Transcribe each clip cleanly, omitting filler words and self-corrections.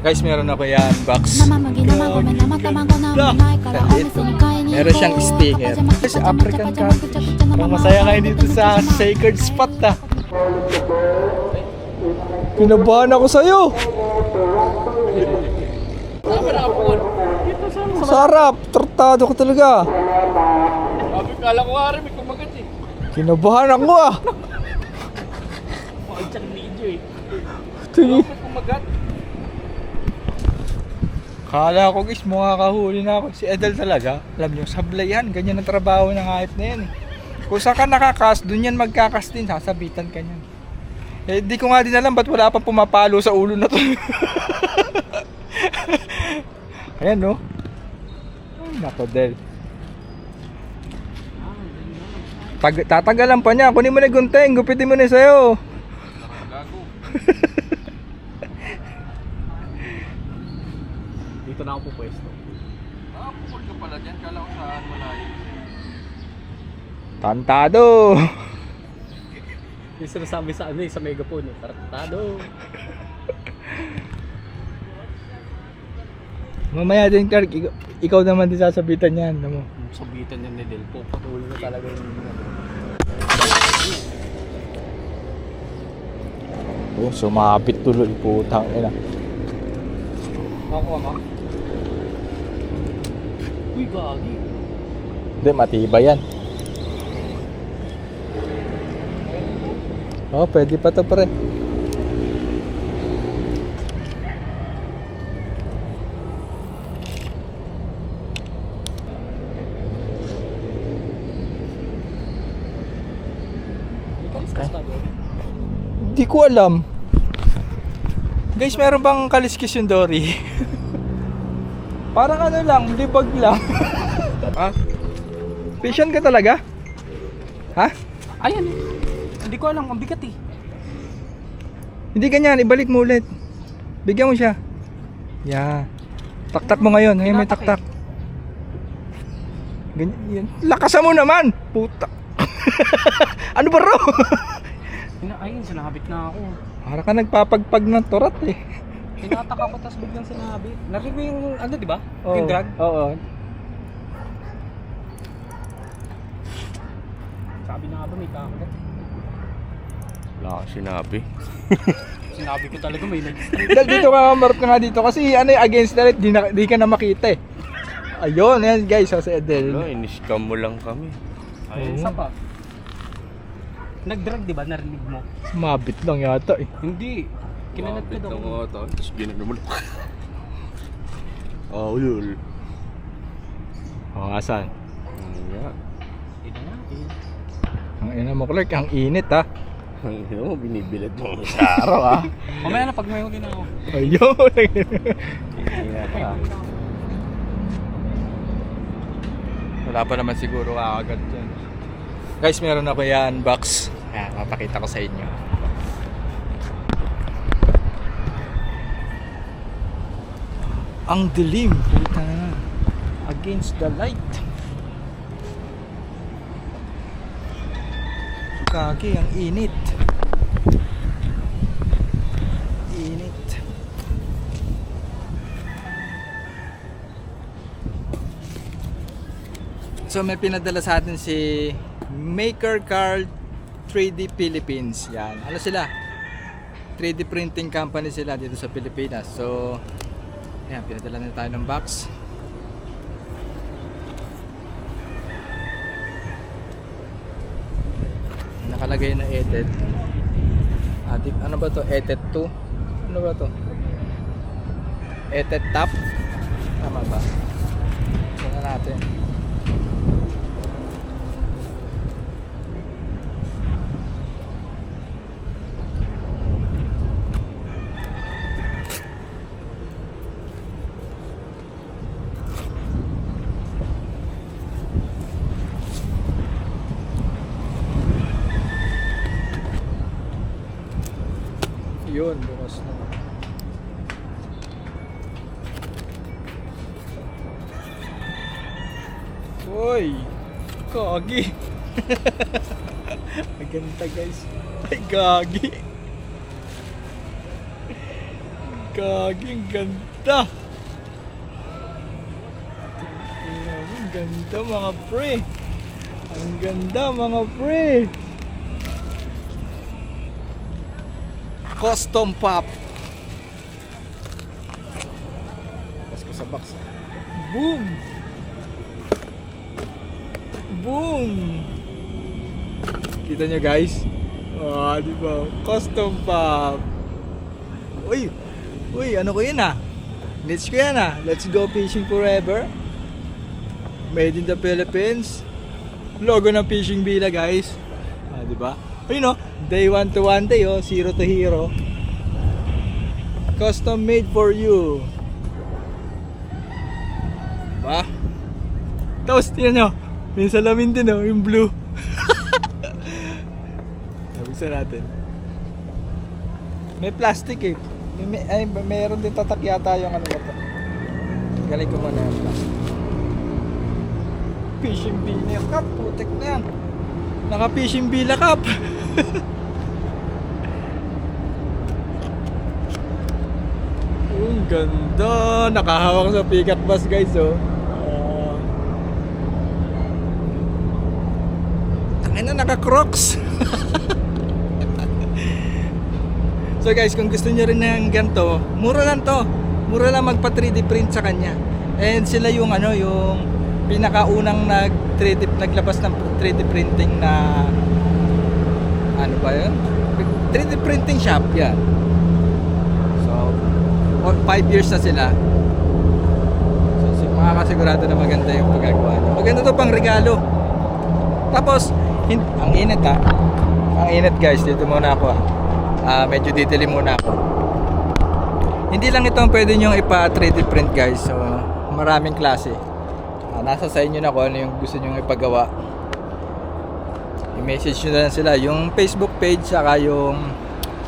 Guys, meron ako yan box. Meron siyang sticker. Kasi African catfish. Ang masaya ngayon dito sa sacred spot ah. Kinabahan ako sa'yo. Sarap, tartado ko talaga. Sabi, kala ko nga rin, may kumagat eh. Kinabahan ako ah. Makita ng video eh. Tingin. May kumagat. Kala ko guys, makakahuli na ako. Si Edel talaga, alam nyo, sablay yan. Ganyan ang trabaho ng hype na yan eh. Kung saan ka nakakas, dun yan magkakas din, sasabitan ka niyan. Eh, di ko nga din alam ba't wala pang pumapalo sa ulo na to. Ayan no. Ay, nako Del. Tatagalan pa niya. Kunin mo na gunting, gupitin mo na sa'yo. Gago. Dito na ako pupwesto. Nakapukul ka pala dyan, kala ko saan malayo. Tantado. Yung sinasabi sa ano eh, sa megaphone eh, tarantado. Mamaya din Clark, ikaw naman din sasabitan yan. Ano mo? Sabitan yan ni Del, pupatuloy na talaga yung Oh, sumapit tuloy, putang ina. Ako ama. Uy, gagi. Hindi, matibay yan. Oh, pwede pa to pre. Hindi ko alam. Guys, meron bang kaliskis yung dory? Parang ano lang, libag lang. Ha? Patient ka talaga? Ha? Ayan eh. Hindi ko alam, ang bigat eh. Hindi ganyan, ibalik mo ulit. Bigyan mo siya. Yeah. Taktak mo ngayon, ngayon may taktak. Ganyan, yan. Lakasan mo naman! Puta. Ano ba raw? Ayun, sinabit na ako. Para ka nagpapagpag ng turat eh. Tinatak ako tapos biglang sinabit. Narinig mo yung ano, di ba? Oo. Yung drag? Oo. Sabi na nga ba may kakagat. Wala kang sinabi. Sinabi ko talaga may nag-strike. Dahil dito ka, marap ka nga dito. Kasi ano against the light, di ka na makita eh. Ayun, yan guys, sa Edel. Wala, in-scam mo lang kami. Ayun, isa pa. Nag-drag di ba? Narinig mo? Mabit lang yata eh. Hindi. Kinanat ko daw. Mabit ng ata. Tapos ginano mo lang. Oh, lul. O, asan? Yeah. Tignan natin. Ang ina mo, Clark, ang init ha. Ang ino mo, binibilad mo sa araw ah. Mamaya na pag may huli na ako. Ayun. Ingat ka. Wala pa naman siguro kakagat dyan. Guys, meron ako yan box. Ayan, mapakita ko sa inyo. Ang dilim, puta na. Against the light. Kaki, ang init. Init. So may pinadala sa atin si Maker Carl 3D Philippines. Yan. Ano sila? 3D printing company sila dito sa Pilipinas. So ayan, pinadala na tayo ng box. Nakalagay na ETED. Ano ba to? ETED 2? Ano ba to? ETED top? Tama ba? Tingnan natin. Yun, bukas na. Uy! Gagi! Maganda guys. Ay, gagi! Gaging ganda. Ang ganda mga pre. Ang ganda mga pre. Custom pop. Tapos ko sa box. Boom. Boom. Kita nyo guys? Ah, di ba? Custom pop. Uy. Uy, ano ko yun ah? Let's ko yan ah. Let's go fishing forever. Made in the Philippines. Logo ng Fishing Villa guys. Ah, di ba? Ayun oh, day 1 to 1 day oh, 0 to hero. Custom made for you. Diba? Tapos tingnan nyo, may salamin din oh, yung blue. Nabuksan natin. May plastic eh. Mayroon din tatak yata yung ano ba ito. Galing ko muna yung plastic. Fishing Villa Cup, putek na yan. Naka Fishing Villa Cup. Ang ganda. Nakahawak sa pick-up bass guys oh. Tangina, naka-crocs. So guys, kung gusto niyo rin ng ganito, mura lang to. Mura lang magpa 3D print sa kanya. And sila yung ano, yung pinakaunang naglabas ng 3D printing na ano ba yun? 3D printing shop yan. So 5 years na sila. So makakasigurado na maganda yung pagagawa niya. Maganda to pang regalo. Tapos ang init ha. Ang init guys, dito muna ako medyo didilim muna ako. Hindi lang ito ang pwede nyo ipa 3D print guys. So maraming klase. Nasa sa inyo na kung ano yung gusto nyo ipagawa. I-message nyo na lang sila. Yung Facebook page saka yung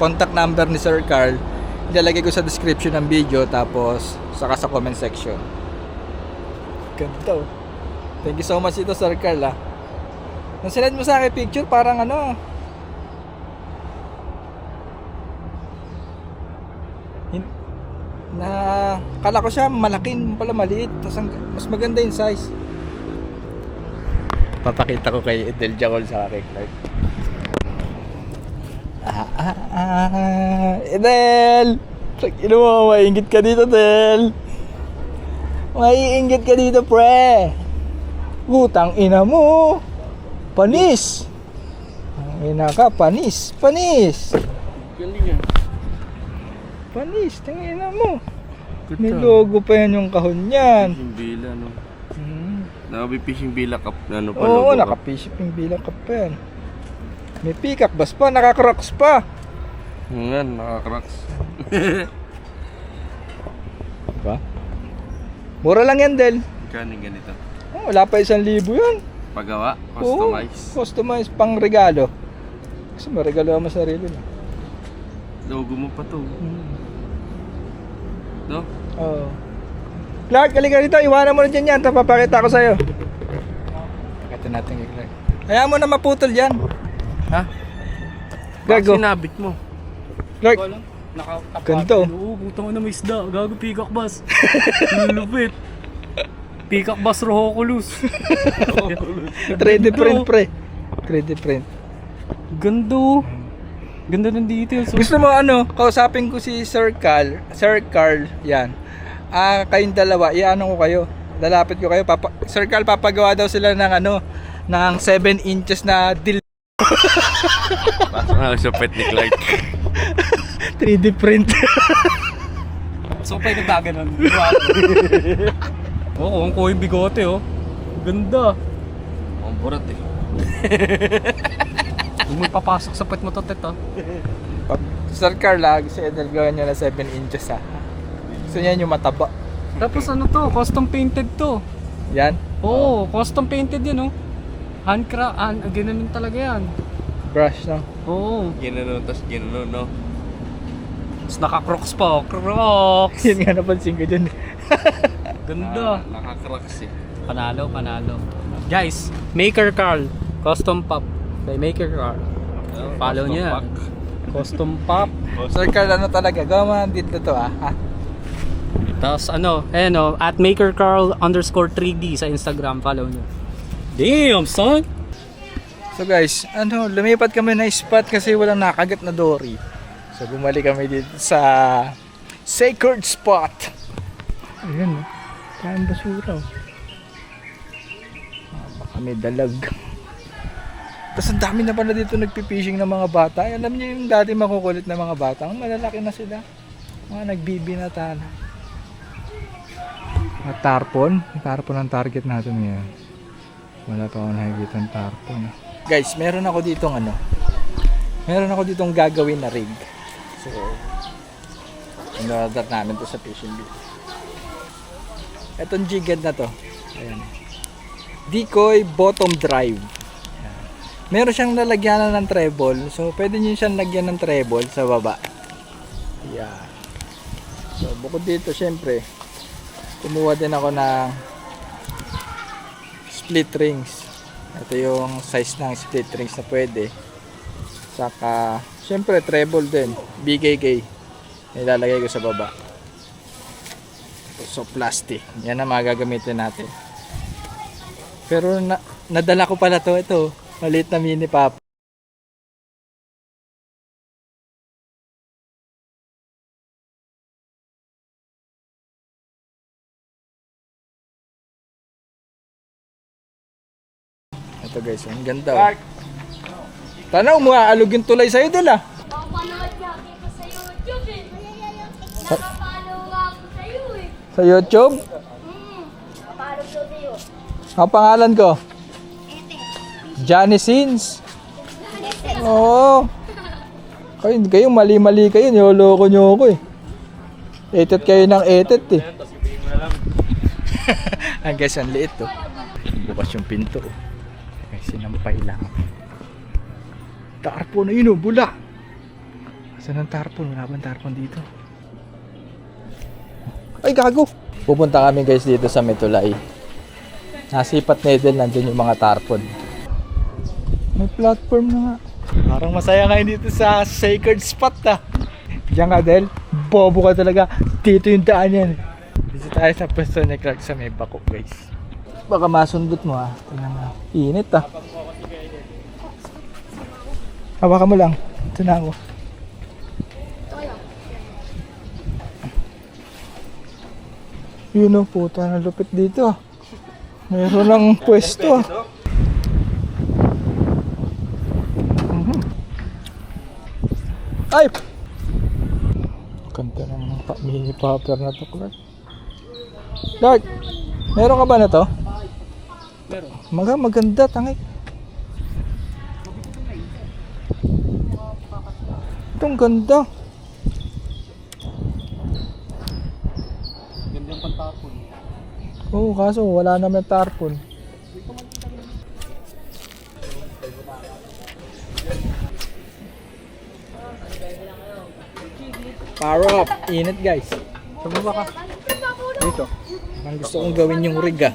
contact number ni Sir Carl, ilalagay ko sa description ng video, tapos saka sa comment section. Ganda oh. Thank you so much ito Sir Carl ah. Nung sinend mo sa akin picture, parang ano, na kala ko siya malaking pala, maliit. Tapos mas maganda yung size. Papakita ko kay Edel Jacol sa akin Clark. Edel! Ino mo, maiingit ka dito Del. Maiingit ka dito pre. Utang ina mo. Panis. Ang ina ka, panis. Panis. Galing ah. Panis, tingnan mo. May logo pa yan yung kahon yan. Fishing Villa, no? Hmm. Naka-Fishing Villa Cup na ano pa. Oo, naka-fishing bilang ka pa yan. May peacock bass pa, naka-crocs pa. Yan, naka-cracks. Diba? Mura lang yan, Del. Kaning ganito. Oh, wala pa 1,000 yan. Pagawa, Oo, customize. customize, pang regalo. Kasi maregalo mo sarili mo. Logo mo pa to. No? Oo. Clark, halika rito. Iwanan mo na dyan yan. Tapos papakita ko sa'yo. Pakita natin kay Clark. Hayaan mo na maputol yan. Ha? Gago. Sinabit mo. Clark, ganito. Oo, putang na may isda. Gago, peacock bass. Lulupit. Peacock bass Rohoculus. 3D print pre. 3D print. Gando. Ganda ng details. Gusto mo ano, kausapin ko si Sir Carl. Sir Carl, yan. Kayong dalawa, iano ko kayo. Lalapit ko kayo. Sir Carl, papagawa daw sila ng ano, ng 7 inches na Pasok na sa pet ni Clark. 3D print. So, pwede ba ganun? Oo, ang kuha yung bigote, oh. Ganda. Ang burat eh. Huwag mo papasok sa pet mo to, tet, oh. Sir Carl, si Edel gawin niya na 7 inches ha. Gusto niya yung mataba. Tapos ano to, custom painted to. Yan. Oo, custom painted yan, oh. Ginanon talaga yan. Brush no. Oo. Ginano, tas ginano, no? Tapos naka-crocs pa, oh. Crocs! Yun nga napansin ko dyan. Ganda. Naka-cracks eh. Panalo, panalo. Guys, Maker Carl, custom pop by Maker Carl. Follow Custom niya. pack. Custom pop. Sir Carl, ano talaga? Gawa mo dito to ah. Ha? Tapos ayan o, at MakerCarl_3D sa Instagram, follow nyo. Damn, son! So guys, lumipat kami na spot kasi walang nakagat na dory. So bumalik kami dito sa sacred spot. Ayun, parang basura. Baka may dalag. Tapos ang dami na pala dito nagpipishing ng mga bata. Alam niyo yung dati makukulit na mga bata, malalaki na sila. Mga nagbibinata na. Mga tarpon. Yung tarpon ang target natin ngayon. Wala pa akong nakikita ng tarpon. Guys, meron ako ditong gagawin na rig. So, in-order namin to sa fishing bit. Etong jigad na to. Ayan. Decoy bottom drive. Ayan. Meron siyang lalagyanan ng treble. So, pwede nyo siyang lagyan ng treble sa baba. Ayan. So, bukod dito, syempre, kumuha din ako ng split rings. Ito yung size ng split rings na pwede. Saka, syempre, treble din. BKK. Ilalagay ko sa baba. So, plastic. Yan ang magagamitin natin. Pero, nadala ko pala to. Ito, maliit na mini pop. Ito guys, ang ganda. Oh. Tanaw mo, aalog yung tulay sa'yo dala. Papanood lagi ko sa YouTube eh. Napapalo ako sa'yo eh. Sa YouTube? Papalo ko sa'yo. Ang pangalan ko? Johnny Sins. Oo. Kayo mali-mali kayo. Niloloko nyo ako eh. Etet kayo ng etet eh. Ang guys, ang liit oh. Bukas yung pinto oh. Ay, sinampay lang. Tarpon na yun oh, bula. Saan ang tarpon? Wala bang tarpon dito? Ay, gago! Pupunta kami guys dito sa Metulay. Nasipat needle, nandun yung mga tarpon. May platform na nga. Parang masaya ngayon dito sa sacred spot ah. Diyan ka Del, bobo ka talaga. Dito yung daan yan. Dito tayo sa pwesto ni Clark sa may bako guys. Baka masundot mo ah. Tingnan mo. Init ah. Hawakan mo lang. Ito na ako. Yun oh, puta na lupit dito ah. Mayroon ng pwesto ah. Ay! Kanta ng mini popper na to, Clark. Clark, meron ka ba na to? Meron. Maganda, tangay. Itong ganda. Ganda yung pantapon. Oo, kaso wala naman tarpon. Power up! Init guys. Sumaba ka. Dito. Ang gusto kong gawin yung rig ah.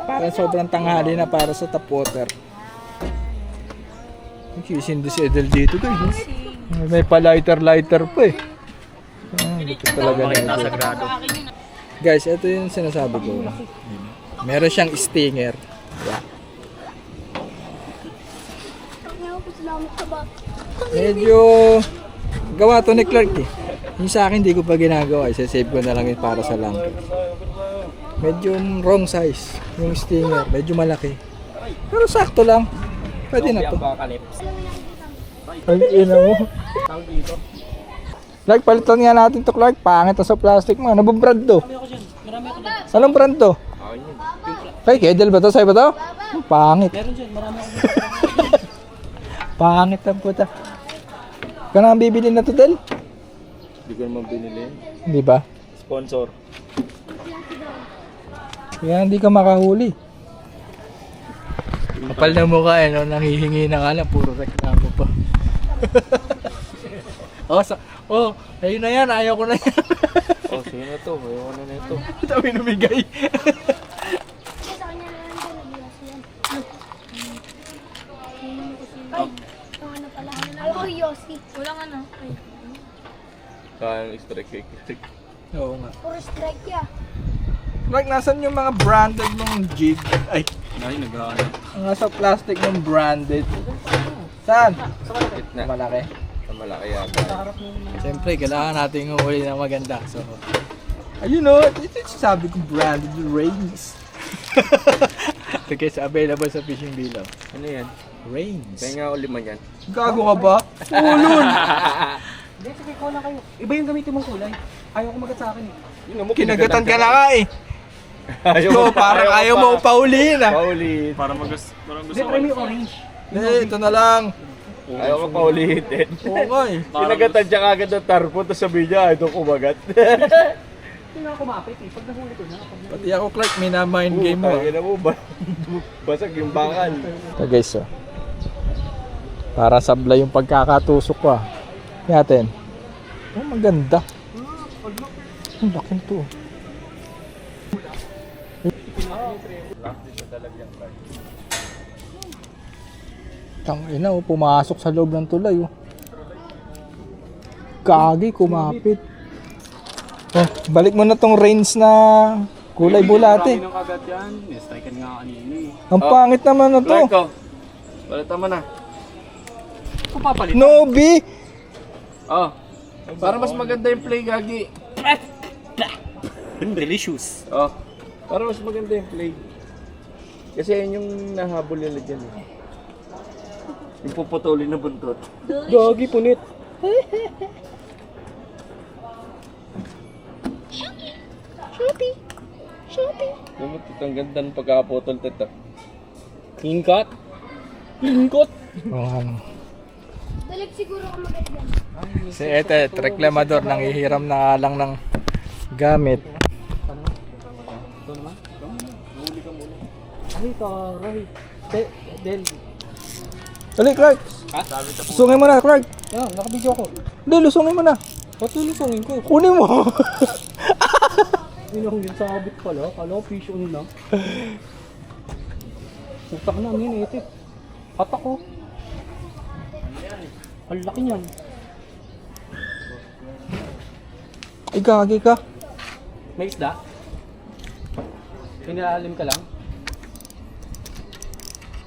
Para sobrang tanghali na para sa top water. Nagsisindu si Edel dito guys. May pa lighter pa eh. Dito talaga na Sagrado. guys, ito yung sinasabi ko. Meron siyang stinger. Yeah. Medyo gawa to ni Clark eh. Yung sa akin hindi ko pa ginagawa. Isa-save ko na lang yun para sa langka. Medyo wrong size yung stinger. Medyo malaki. Pero sakto lang. Pwede na to. Ay, ina mo. Clark, palitan nga natin to Clark. Pangit na sa plastic mo. Ano ba brand to? Anong brand to? Kay Kedel ba to? Sa'yo ba to? Pangit. Meron dyan, marami ako. Pangit ang puta. Ka na ang bibili na to, Del? Hindi ko naman binili. Hindi ba? Sponsor. Kaya hindi ka makahuli. Kapal na mukha eh, no? Nanghihingi na nga lang. Puro reklamo pa. Ayun na yan. Ayaw ko na yan. Sige na to. Ayaw na ito. Dami namigay. kayang strike kay Clark. Oo nga. Puro strike ya. Like, nasan yung mga branded ng jig? Ay, Ay, nag-ano. ang nasa plastic ng branded. Saan? Gitna. Malaki. Sa malaki yata. Siyempre, kailangan natin huli na maganda. So, ayun o, ito yung sabi ko branded Rains. Ito guys, available sa fishing below. Ano yan? Rains. Kaya nga ako 5 yan. Gago ka ba? Ulol! Hindi, sige, kuha kayo. Iba yung gamitin mong kulay. Ayaw ko magat sa akin eh. Kinagatan ka na nga eh. Ayaw So, parang ayaw mo paulihin ah. Paulit. Parang Hindi, try mo yung orange. Ito na lang. Ayaw ko paulitin. Oo nga eh. Kinagatan siya kagad ng tarpo, tapos sabi niya, ito kumagat. Hindi nga kumapit eh. Pag nahuli ko na. Pati ako Clark, may na-mind game mo. Tangina mo ba? Basag yung bakal. Ito guys oh. Para sabla yung pagkakatusok ko ah. Yatin. Oh, maganda. Ang laki nito. Tangina oh, pumasok sa loob ng tulay oh. Kagi, kumapit. Oh, balik mo na tong range na kulay bulate. Marami ng kagat yan. Strikean nga kanina eh. Ang pangit naman na to. Clark ko. Palitan mo na. Kung papalitan. Nobi! Oh. Para mas maganda yung play, Gagi. Delicious. Oh. Para mas maganda yung play. Kasi yun yung nahabol nila dyan eh. Yung puputulin na buntot. Gagi, punit. Lumot ito, ang ganda ng pagkakaputol tito. Clean cut. Clean cut. Oh, ano. Dalag siguro ako maganda. Si Etet, reklamador, nanghihiram na lang ng gamit. Ito naman. Ay, taray. Del. Dali, Clark! Lusungin mo na, Clark! Yan, nakabidyo ako. Hindi, lusungin mo na. Patulusungin ko. Kunin mo. Yun yung sabit pala. Kala ko fish on lang. Utak na, minute. Hatak ko. Ang laki niyan. Ay, gagi ka. May isda? Pinalim ka lang?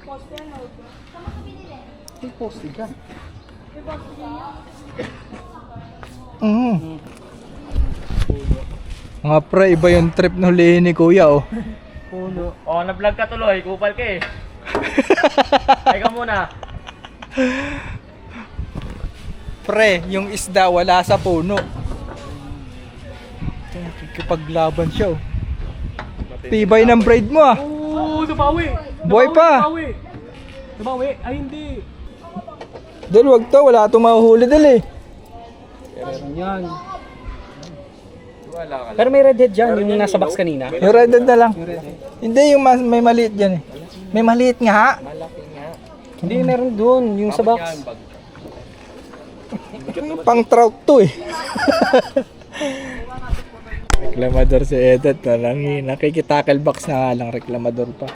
Poste yan, no? Saan mo ito binili? May posted ka. May poste din yan. Mga pre, iba yung trip na hulihin ni Kuya, oh. Puno. Oh, na-vlog ka tuloy. Kupal ka eh. Ay ka muna. Pre, yung isda wala sa puno. Nakikipaglaban siya, oh. Tibay ng braid mo, ah. Oo, nabawi. Boy pa. Nabawi. Ay, hindi. Dal, wag to. Wala itong mahuhuli, Dal, eh. Yan. Wala ka lang. Pero may redhead dyan, yung nasa box kanina. Yung redhead na lang. Hindi, yung may maliit dyan, eh. May maliit nga. Malaki nga. Hindi, meron dun, yung sa box. Pang trout to, eh. Reklamador si Edet na lang, eh. Nakikitackle box na nga lang, reklamador pa.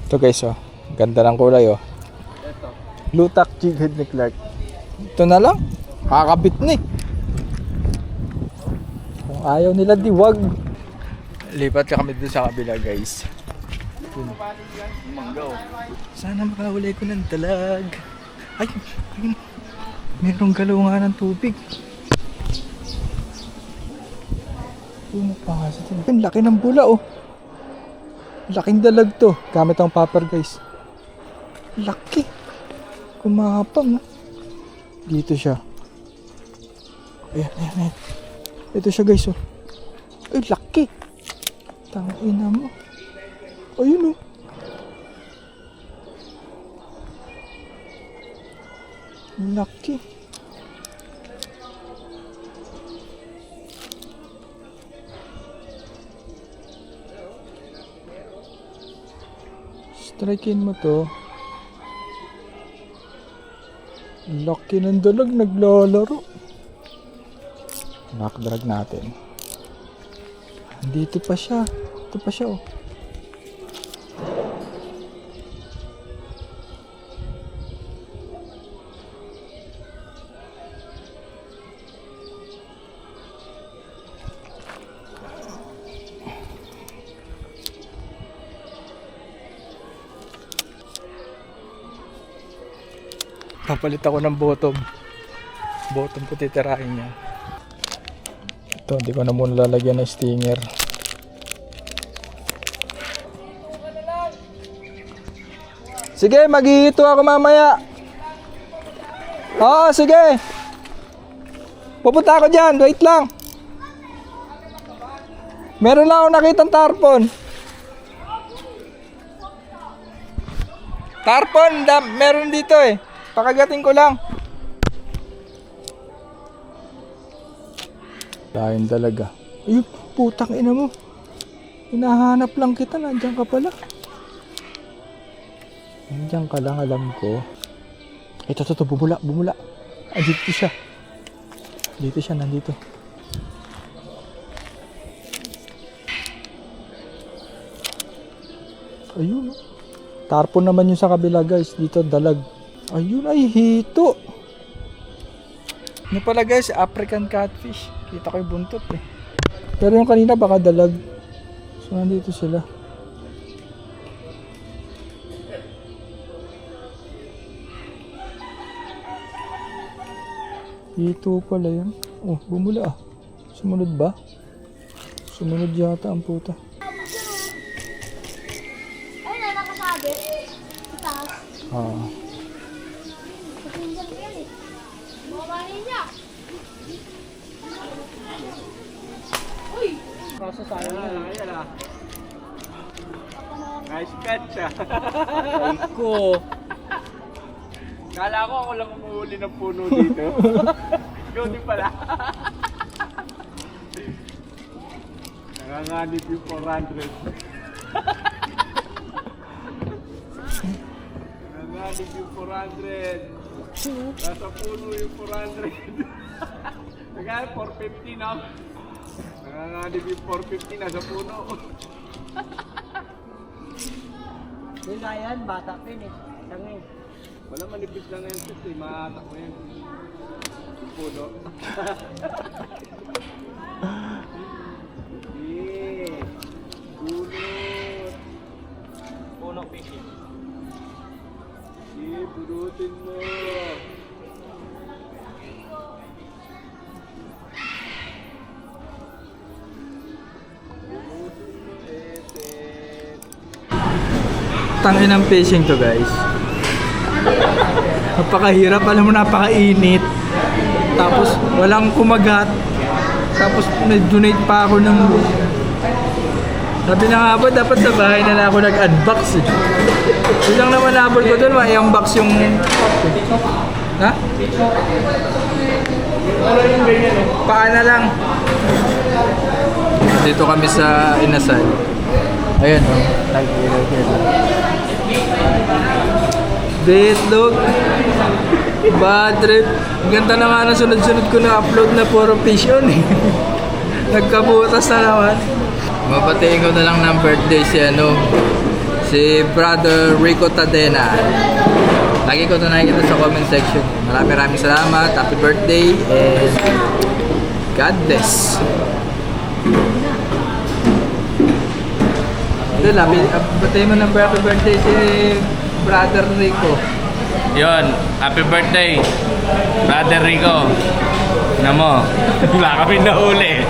Ito guys, oh. Ganda ng kulay, oh. Lutak jighead ni Clark. Ito na lang. Kakabit na, eh. Kung ayaw nila, di wag. Lipat ka kami dito sa kabila, guys. Sana makahuli ko ng dalag. Ay, ayun. Merong galungan ng tubig. Pumapasok. Ang laki ng bula, oh. Laking dalag to. Gamit ang popper, guys. Laki. Kumapang, oh. Dito siya. Ayan, ayan, ayan. Ito siya, guys, oh. Ay, laki. Tangina mo. Ayun, oh. Laki. Strikein mo to. Laki ng dalag, naglalaro. Knock-drag natin. Dito pa siya. Ito pa siya, oh. Papalit ako ng bottom. Bottom ko titirahin niya. Ito, hindi ko na muna lalagyan ng stinger. Sige, mag-ihito ako mamaya. Oo, sige. Pupunta ako dyan, wait lang. Meron lang ako nakitang tarpon. Tarpon, meron dito eh. Pakagating ko lang. Lain talaga. Ayun, putang ina mo. Hinahanap lang kita, nandiyan ka pala. Nandiyan ka lang, alam ko. Ito, bumula. Ah, dito siya. Dito siya, nandito. Ayun. Tarpon naman yung sa kabila, guys. Dito, dalag. Ayun, ay hito. Ano pala, guys? African catfish. Kita ko yung buntot eh. Pero yung kanina baka dalag. So, nandito sila. Hito pala yun. Oh, bumula ah. Sumunod ba? Sumunod yata ang puta. Ayun na, nakasabi. Sa taas. Ah. Patinggan ko yan eh. Bumabahin niya. Uy! Nice catch ah. Ko. Kala ko ako lang umuuli ng puno dito. Ikaw din pala. Nanganganib yung 400. Nanganganib yung 400. Nasa puno yung 400. Nagkaya 450 no? Nanganganib yung 450 nasa puno. Yung yan, bata pin eh. Tangin. Wala manipis lang yan sis, maatak mo yan. Yung puno. Yeah. Bunot. Puno fishing. Yeah, bunutin mo. Bunutin mo, Eten. Tangin ng fishing to, guys. Napakahirap, alam mo, napakainit. Tapos walang kumagat. Tapos nag-donate pa ako ng... Sabi na nga ba, dapat sa bahay na lang ako nag-unbox eh. Yun lang naman nabol ko doon, i-unbox yung... Ha? Paa na lang. Dito kami sa Inasal. Ayun, oh. Bitlog. Bad trip. Ang ganda na nga na sunod-sunod ko na upload na puro fish on eh. Nagkabutas na naman. Mapatiin ko na lang ng birthday si Brother Rico Tadena. Lagi ko ito nakikita sa comment section. Maraming salamat. Happy birthday and God bless. Ito lang, batiin mo ng happy birthday si Brother Rico. Yon, happy birthday, Brother Rico. Namo, wala kami nahuli.